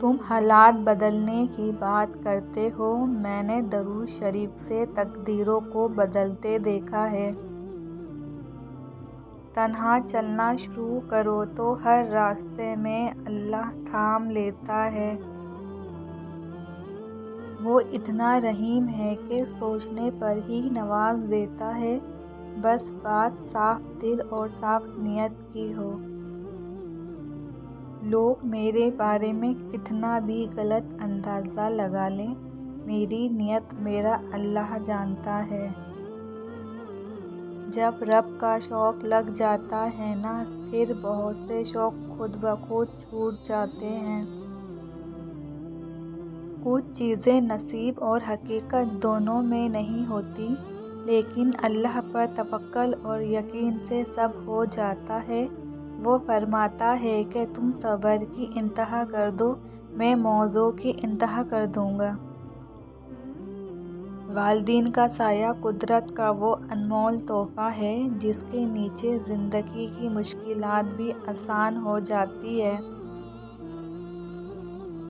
تم حالات بدلنے کی بات کرتے ہو، میں نے درود شریف سے تقدیروں کو بدلتے دیکھا ہے۔ تنہا چلنا شروع کرو تو ہر راستے میں اللہ تھام لیتا ہے۔ وہ اتنا رحیم ہے کہ سوچنے پر ہی نواز دیتا ہے، بس بات صاف دل اور صاف نیت کی ہو۔ لوگ میرے بارے میں کتنا بھی غلط اندازہ لگا لیں، میری نیت میرا اللہ جانتا ہے۔ جب رب کا شوق لگ جاتا ہے نا، پھر بہت سے شوق خود بخود چھوٹ جاتے ہیں۔ کچھ چیزیں نصیب اور حقیقت دونوں میں نہیں ہوتی، لیکن اللہ پر توکل اور یقین سے سب ہو جاتا ہے۔ وہ فرماتا ہے کہ تم صبر کی انتہا کر دو، میں موضوع کی انتہا کر دوں گا۔ والدین کا سایہ قدرت کا وہ انمول تحفہ ہے جس کے نیچے زندگی کی مشکلات بھی آسان ہو جاتی ہے۔